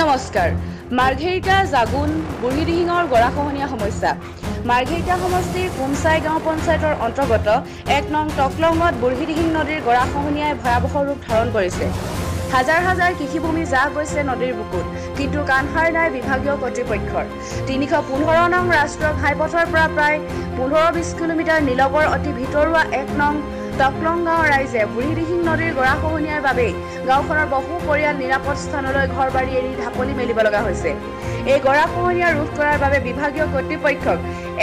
নমস্কাৰ। মাৰ্ঘেৰিটা জাগুন বুঢ়ীদিহিঙৰ গৰাখহনীয়া সমস্যা। মাৰ্ঘেৰিটা সমষ্টিৰ কুমচাই গাঁও পঞ্চায়তৰ অন্তৰ্গত ১ নং টকলঙত বুঢ়ীদিহিং নদীৰ গৰাখহনীয়াই ভয়াৱহ ৰূপ ধাৰণ কৰিছে। হাজাৰ হাজাৰ কৃষিভূমি জাহ গৈছে নদীৰ বুকুত, কিন্তু কাণসাৰ নাই বিভাগীয় কৰ্তৃপক্ষৰ। ৩১৫ নং ৰাষ্ট্ৰীয় ঘাইপথৰ পৰা প্ৰায় ১৫-২০ কিলোমিটাৰ নিলবৰ অতি ভিতৰুৱা ১ নং টকলং গাঁৱৰ ৰাইজে বুঢ়ীদিহিং নদীৰ গৰাখহনীয়াৰ বাবেই গাঁওখনৰ বহু পৰিয়াল নিৰাপদ স্থানলৈ ঘৰ বাৰী এৰি ঢাপলি মেলিব লগা হৈছে। এই গৰাখহনীয়া ৰোধ কৰাৰ বাবে বিভাগীয় কৰ্তৃপক্ষক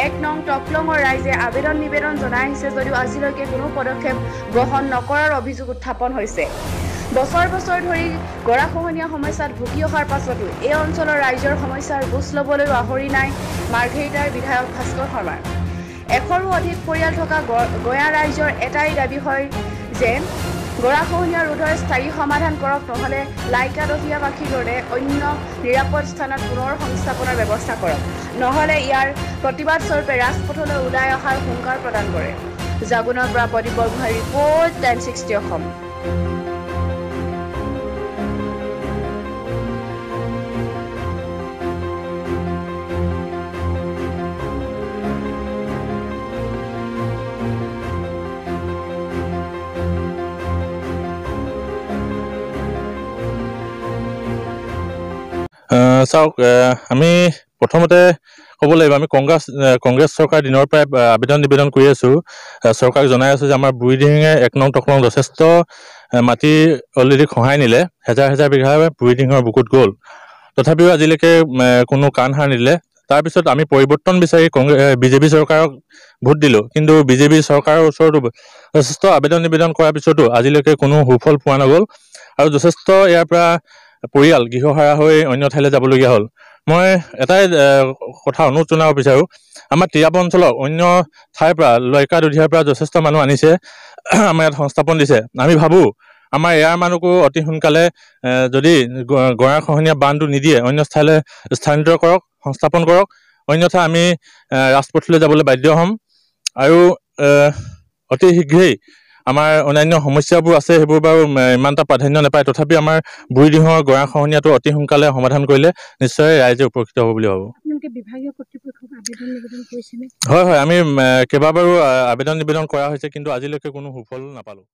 ১ নং টকলঙৰ ৰাইজে আবেদন নিবেদন জনাই আহিছে যদিও আজিলৈকে কোনো পদক্ষেপ গ্ৰহণ নকৰাৰ অভিযোগ উত্থাপন হৈছে। বছৰ বছৰ ধৰি গৰাখহনীয়া সমস্যাত ভুগি অহাৰ পাছতো এই অঞ্চলৰ ৰাইজৰ সমস্যাৰ বুজ ল'বলৈও আহৰি নাই মাৰ্ঘেৰিটাৰ বিধায়ক ভাস্কৰ শৰ্মাৰ। ১০০ৰো অধিক পৰিয়াল থকা গঞা ৰাইজৰ এটাই দাবী হয় যে গৰাখহনীয়া ৰোধৰ স্থায়ী সমাধান কৰক, নহ'লে লাইকাদহিয়াবাসীৰ দৰে অন্য নিৰাপদ স্থানত পুনৰ সংস্থাপনৰ ব্যৱস্থা কৰক, নহ'লে ইয়াৰ প্ৰতিবাদ স্বৰূপে ৰাজপথলৈ ওলাই অহাৰ হুংকাৰ প্ৰদান কৰে। জাগুনৰ পৰা প্ৰদীপ বৰগোহাঁইৰ ৰিপৰ্ট, টাইম 60 অসম। চাওক, আমি প্ৰথমতে ক'ব লাগিব আমি কংগ্ৰেছ চৰকাৰ দিনৰ পৰাই আবেদন নিবেদন কৰি আছোঁ, চৰকাৰক জনাই আছোঁ যে আমাৰ বুঢ়ীদিহিঙে ১ নং টকলং যথেষ্ট মাটি অলৰেডি খহাই নিলে, হেজাৰ হেজাৰ বিঘা বুঢ়ীদিহিঙৰ বুকুত গ'ল। তথাপিও আজিলৈকে কোনো কাণসাৰ নিদিলে। তাৰপিছত আমি পৰিৱৰ্তন বিচাৰি বিজেপি চৰকাৰক ভোট দিলোঁ, কিন্তু বিজেপি চৰকাৰৰ ওচৰতো যথেষ্ট আবেদন নিবেদন কৰাৰ পিছতো আজিলৈকে কোনো সুফল পোৱা নগ'ল আৰু যথেষ্ট ইয়াৰ পৰা পৰিয়াল গৃহহাৰা হৈ অন্য ঠাইলৈ যাবলগীয়া হ'ল। মই এটাই কথা অনুৰোধ জনাব বিচাৰোঁ, আমাৰ টিয়াব অঞ্চলৰ অন্য ঠাইৰ পৰা লৈকাদধিয়াৰ পৰা যথেষ্ট মানুহ আনিছে, আমাৰ ইয়াত সংস্থাপন দিছে। আমি ভাবোঁ আমাৰ ইয়াৰ মানুহকো অতি সোনকালে যদি গৰাখহনীয়া বান্ধটো নিদিয়ে অন্য ঠাইলৈ স্থানান্তৰ কৰক, সংস্থাপন কৰক, অন্যথা আমি ৰাজপথলৈ যাবলৈ বাধ্য হ'ম। আৰু অতি শীঘ্ৰেই আমাৰ অন্যান্য সমস্যাবোৰ আছে, সেইবোৰ বাৰু ইমান এটা প্ৰাধান্য নাপায়। তথাপি আমাৰ বুঢ়ীদিহিঙৰ গৰাখহনীয়াটো অতি সোনকালে সমাধান কৰিলে নিশ্চয় ৰাইজে উপকৃত হ'ব বুলি ভাবোঁ। হয়, আমি কেইবাবাৰো আবেদন নিবেদন কৰা হৈছে, কিন্তু আজিলৈকে কোনো সুফল নাপালোঁ।